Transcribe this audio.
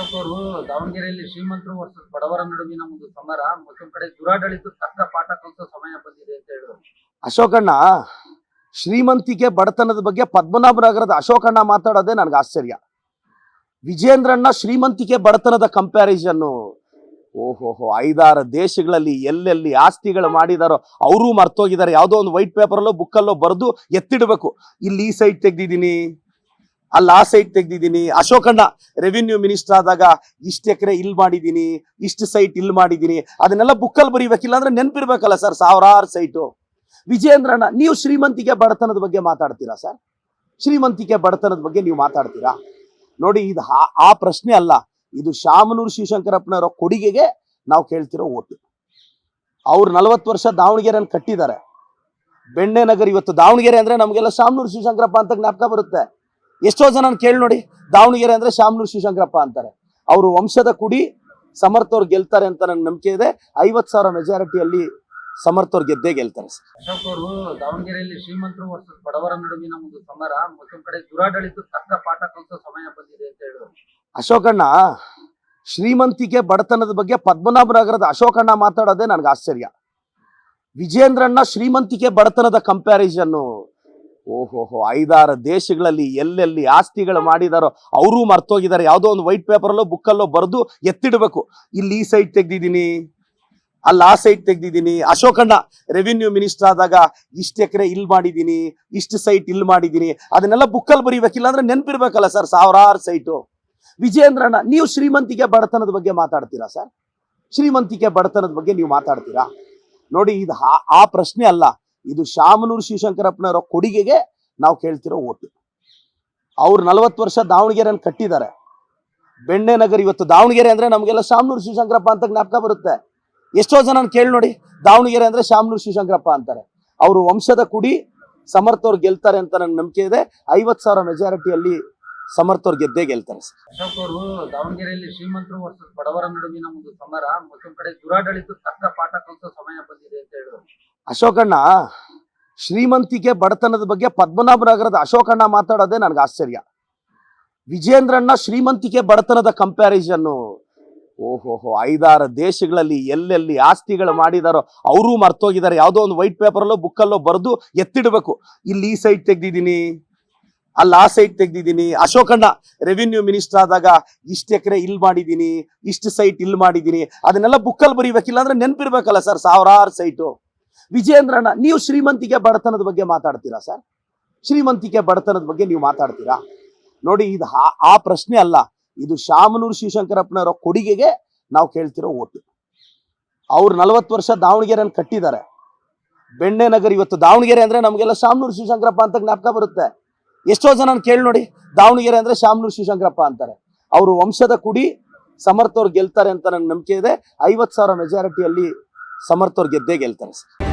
ಅಶೋಕ್ ಅವರು ದಾವಣಗೆರೆಯಲ್ಲಿ ಶ್ರೀಮಂತರು ವರ್ಸಸ್ ಬಡವರ ನಡುವಿನ ಒಂದು ಸಮರ, ಮತ್ತೊಂದು ಕಡೆ ದುರಾಡಳಿತ ತಕ್ಕ ಪಾಠ ಕಲಿಸೋ ಸಮಯ ಬಂದಿದೆ ಅಂತ ಹೇಳಿದ್ರು. ಅಶೋಕಣ್ಣ ಶ್ರೀಮಂತಿಕೆ ಬಡತನದ ಬಗ್ಗೆ ಪದ್ಮನಾಭನಗರದ ಅಶೋಕಣ್ಣ ಮಾತಾಡೋದೇ ನನಗೆ ಆಶ್ಚರ್ಯ. ವಿಜೇಂದ್ರಣ್ಣ ಶ್ರೀಮಂತಿಕೆ ಬಡತನದ ಕಂಪ್ಯಾರಿಸನ್, ಓಹೋಹೋ 5-6 ದೇಶಗಳಲ್ಲಿ ಎಲ್ಲೆಲ್ಲಿ ಆಸ್ತಿಗಳು ಮಾಡಿದಾರೋ ಅವರು ಮರ್ತೋಗಿದ್ದಾರೆ. ಯಾವುದೋ ಒಂದು ವೈಟ್ ಪೇಪರಲ್ಲೋ ಬುಕ್ಕಲ್ಲೋ ಬರೆದು ಎತ್ತಿಡಬೇಕು, ಇಲ್ಲಿ ಈ ಸೈಟ್ ತೆಗ್ದಿದ್ದೀನಿ, ಅಲ್ಲಿ ಆ ಸೈಟ್ ತೆಗ್ದಿದ್ದೀನಿ. ಅಶೋಕಣ್ಣ ರೆವಿನ್ಯೂ ಮಿನಿಸ್ಟರ್ ಆದಾಗ ಇಷ್ಟು ಎಕರೆ ಇಲ್ಲಿ ಮಾಡಿದ್ದೀನಿ, ಇಷ್ಟು ಸೈಟ್ ಇಲ್ಲಿ ಮಾಡಿದ್ದೀನಿ, ಅದನ್ನೆಲ್ಲ ಬುಕ್ಕಲ್ಲಿ ಬರೀಬೇಕಿಲ್ಲ ಅಂದ್ರೆ ನೆನಪಿರ್ಬೇಕಲ್ಲ ಸರ್, 1000 ಸೈಟು. ವಿಜೇಂದ್ರಣ್ಣ ನೀವು ಶ್ರೀಮಂತಿಕೆ ಬಡತನದ ಬಗ್ಗೆ ಮಾತಾಡ್ತೀರಾ ಸರ್? ಶ್ರೀಮಂತಿಕೆ ಬಡತನದ ಬಗ್ಗೆ ನೀವು ಮಾತಾಡ್ತೀರಾ? ನೋಡಿ, ಇದು ಆ ಪ್ರಶ್ನೆ ಅಲ್ಲ, ಇದು ಶಾಮನೂರು ಶಿವಶಂಕರಪ್ಪನವರ ಕೊಡುಗೆಗೆ ನಾವು ಕೇಳ್ತಿರೋ ಓಟು. ಅವ್ರು 40 ವರ್ಷ ದಾವಣಗೆರೆಯನ್ನು ಕಟ್ಟಿದ್ದಾರೆ. ಬೆಣ್ಣೆ ನಗರ, ಇವತ್ತು ದಾವಣಗೆರೆ ಅಂದ್ರೆ ನಮಗೆಲ್ಲ ಶಾಮನೂರು ಶಿವಶಂಕರಪ್ಪ ಅಂತ ಜ್ಞಾಪಕ ಬರುತ್ತೆ. ಎಷ್ಟೋ ಜನ ಕೇಳಿ ನೋಡಿ, ದಾವಣಗೆರೆ ಅಂದ್ರೆ ಶಾಮನೂರು ಶಿವಶಂಕರಪ್ಪ ಅಂತಾರೆ. ಅವರು ವಂಶದ ಕುಡಿ ಸಮರ್ಥವ್ರು ಗೆಲ್ತಾರೆ ಅಂತ ನನ್ನ ನಂಬಿಕೆ ಇದೆ. 50,000 ಮೆಜಾರಿಟಿಯಲ್ಲಿ ಸಮರ್ಥವ್ರು ಗೆದ್ದೇ ಗೆಲ್ತಾರೆ ಸರ್. ಅಶೋಕ್ ಅವರು ದಾವಣಗೆರೆಯಲ್ಲಿ ಶ್ರೀಮಂತರು ವರ್ಸಸ್ ಬಡವರ ನಡುವಿನ ಒಂದು ಸಮರ, ಮತ್ತೊಂದು ಕಡೆ ದುರಾಡಳಿತ ತಕ್ಕ ಪಾಠ ಕಲಿಸೋ ಸಮಯ ಬಂದಿದೆ ಅಂತ ಹೇಳಿದ್ರು. ಅಶೋಕಣ್ಣ ಶ್ರೀಮಂತಿಕೆ ಬಡತನದ ಬಗ್ಗೆ ಪದ್ಮನಾಭನಗರದ ಅಶೋಕಣ್ಣ ಮಾತಾಡೋದೇ ನನಗೆ ಆಶ್ಚರ್ಯ. ವಿಜೇಂದ್ರಣ್ಣ ಶ್ರೀಮಂತಿಕೆ ಬಡತನದ ಕಂಪ್ಯಾರಿಸನ್, ಓಹೋಹೋ 5-6 ದೇಶಗಳಲ್ಲಿ ಎಲ್ಲೆಲ್ಲಿ ಆಸ್ತಿಗಳು ಮಾಡಿದಾರೋ ಅವರು ಮರ್ತೋಗಿದ್ದಾರೆ. ಯಾವುದೋ ಒಂದು ವೈಟ್ ಪೇಪರಲ್ಲೋ ಬುಕ್ಕಲ್ಲೋ ಬರೆದು ಎತ್ತಿಡಬೇಕು, ಇಲ್ಲಿ ಈ ಸೈಟ್ ತೆಗ್ದಿದ್ದೀನಿ, ಅಲ್ಲಿ ಆ ಸೈಟ್ ತೆಗ್ದಿದ್ದೀನಿ. ಅಶೋಕಣ್ಣ ರೆವಿನ್ಯೂ ಮಿನಿಸ್ಟರ್ ಆದಾಗ ಇಷ್ಟು ಎಕರೆ ಇಲ್ಲಿ ಮಾಡಿದ್ದೀನಿ, ಇಷ್ಟು ಸೈಟ್ ಇಲ್ಲಿ ಮಾಡಿದ್ದೀನಿ, ಅದನ್ನೆಲ್ಲ ಬುಕ್ಕಲ್ಲಿ ಬರೀಬೇಕಿಲ್ಲ ಅಂದ್ರೆ ನೆನಪಿರ್ಬೇಕಲ್ಲ ಸರ್, 1000 ಸೈಟು. ವಿಜೇಂದ್ರಣ್ಣ ನೀವು ಶ್ರೀಮಂತಿಕೆ ಬಡತನದ ಬಗ್ಗೆ ಮಾತಾಡ್ತೀರಾ ಸರ್? ಶ್ರೀಮಂತಿಕೆ ಬಡತನದ ಬಗ್ಗೆ ನೀವು ಮಾತಾಡ್ತೀರಾ? ನೋಡಿ, ಇದು ಆ ಪ್ರಶ್ನೆ ಅಲ್ಲ, ಇದು ಶಾಮನೂರು ಶಿವಶಂಕರಪ್ಪನವರ ಕೊಡುಗೆಗೆ ನಾವು ಕೇಳ್ತಿರೋ ಓಟು. ಅವ್ರು 40 ವರ್ಷ ದಾವಣಗೆರೆಯನ್ನು ಕಟ್ಟಿದ್ದಾರೆ. ಬೆಣ್ಣೆ ನಗರ, ಇವತ್ತು ದಾವಣಗೆರೆ ಅಂದ್ರೆ ನಮಗೆಲ್ಲ ಶಾಮನೂರು ಶಿವಶಂಕರಪ್ಪ ಅಂತ ಜ್ಞಾಪಕ ಬರುತ್ತೆ. ಎಷ್ಟೋ ಜನ ಕೇಳಿ ನೋಡಿ, ದಾವಣಗೆರೆ ಅಂದ್ರೆ ಶಾಮನೂರು ಶಿವಶಂಕರಪ್ಪ ಅಂತಾರೆ. ಅವರು ವಂಶದ ಕುಡಿ ಸಮರ್ಥವ್ರು ಗೆಲ್ತಾರೆ ಅಂತ ನನ್ನ ನಂಬಿಕೆ ಇದೆ. 50,000 ಮೆಜಾರಿಟಿಯಲ್ಲಿ ಸಮರ್ಥವ್ರು ಗೆದ್ದೇ ಗೆಲ್ತಾರೆ ಸರ್. ಅಶೋಕ್ ಅವರು ದಾವಣಗೆರೆಯಲ್ಲಿ ಶ್ರೀಮಂತರು ವರ್ಸಸ್ ಬಡವರ ನಡುವಿನ ಒಂದು ಸಮರ, ಮತ್ತೊಂದು ಕಡೆ ದುರಾಡಳಿತ ತಕ್ಕ ಪಾಠ ಕಲಿಸೋ ಸಮಯ ಬಂದಿದೆ ಅಂತ ಹೇಳಿದ್ರು. ಅಶೋಕಣ್ಣ ಶ್ರೀಮಂತಿಕೆ ಬಡತನದ ಬಗ್ಗೆ ಪದ್ಮನಾಭನಗರದ ಅಶೋಕಣ್ಣ ಮಾತಾಡೋದೇ ನನಗೆ ಆಶ್ಚರ್ಯ. ವಿಜೇಂದ್ರಣ್ಣ ಶ್ರೀಮಂತಿಕೆ ಬಡತನದ ಕಂಪ್ಯಾರಿಸನ್, ಓಹೋಹೋ 5-6 ದೇಶಗಳಲ್ಲಿ ಎಲ್ಲೆಲ್ಲಿ ಆಸ್ತಿಗಳು ಮಾಡಿದಾರೋ ಅವರು ಮರ್ತೋಗಿದ್ದಾರೆ. ಯಾವುದೋ ಒಂದು ವೈಟ್ ಪೇಪರಲ್ಲೋ ಬುಕ್ಕಲ್ಲೋ ಬರೆದು ಎತ್ತಿಡಬೇಕು, ಇಲ್ಲಿ ಈ ಸೈಟ್ ತೆಗ್ದಿದ್ದೀನಿ, ಅಲ್ಲಿ ಆ ಸೈಟ್ ತೆಗ್ದಿದ್ದೀನಿ. ಅಶೋಕಣ್ಣ ರೆವಿನ್ಯೂ ಮಿನಿಸ್ಟರ್ ಆದಾಗ ಇಷ್ಟು ಎಕರೆ ಇಲ್ಲಿ ಮಾಡಿದ್ದೀನಿ, ಇಷ್ಟು ಸೈಟ್ ಇಲ್ಲಿ ಮಾಡಿದ್ದೀನಿ, ಅದನ್ನೆಲ್ಲ ಬುಕ್ಕಲ್ಲಿ ಬರೀಬೇಕಿಲ್ಲ ಅಂದ್ರೆ ನೆನಪಿರ್ಬೇಕಲ್ಲ ಸರ್, 1000 ಸೈಟು. ವಿಜೇಂದ್ರಣ್ಣ ನೀವು ಶ್ರೀಮಂತಿಕೆ ಬಡತನದ ಬಗ್ಗೆ ಮಾತಾಡ್ತೀರಾ ಸರ್? ಶ್ರೀಮಂತಿಕೆ ಬಡತನದ ಬಗ್ಗೆ ನೀವು ಮಾತಾಡ್ತೀರಾ? ನೋಡಿ, ಇದು ಆ ಪ್ರಶ್ನೆ ಅಲ್ಲ, ಇದು ಶಾಮನೂರು ಶಿವಶಂಕರಪ್ಪನವರ ಕೊಡುಗೆಗೆ ನಾವು ಕೇಳ್ತಿರೋ ಓಟು. ಅವ್ರು 40 ವರ್ಷ ದಾವಣಗೆರೆಯನ್ನು ಕಟ್ಟಿದ್ದಾರೆ. ಬೆಣ್ಣೆ ನಗರ, ಇವತ್ತು ದಾವಣಗೆರೆ ಅಂದ್ರೆ ನಮಗೆಲ್ಲ ಶಾಮನೂರು ಶಿವಶಂಕರಪ್ಪ ಅಂತ ಜ್ಞಾಪಕ ಬರುತ್ತೆ. ಎಷ್ಟೋ ಜನ ಕೇಳಿ ನೋಡಿ, ದಾವಣಗೆರೆ ಅಂದ್ರೆ ಶಾಮನೂರು ಶಿವಶಂಕರಪ್ಪ ಅಂತಾರೆ. ಅವರು ವಂಶದ ಕುಡಿ ಸಮರ್ಥವ್ರು ಗೆಲ್ತಾರೆ ಅಂತ ನನ್ನ ನಂಬಿಕೆ ಇದೆ. 50,000 ಮೆಜಾರಿಟಿಯಲ್ಲಿ ಸಮರ್ಥವ್ರು ಗೆದ್ದೇ ಗೆಲ್ತಾರೆ ಸರ್.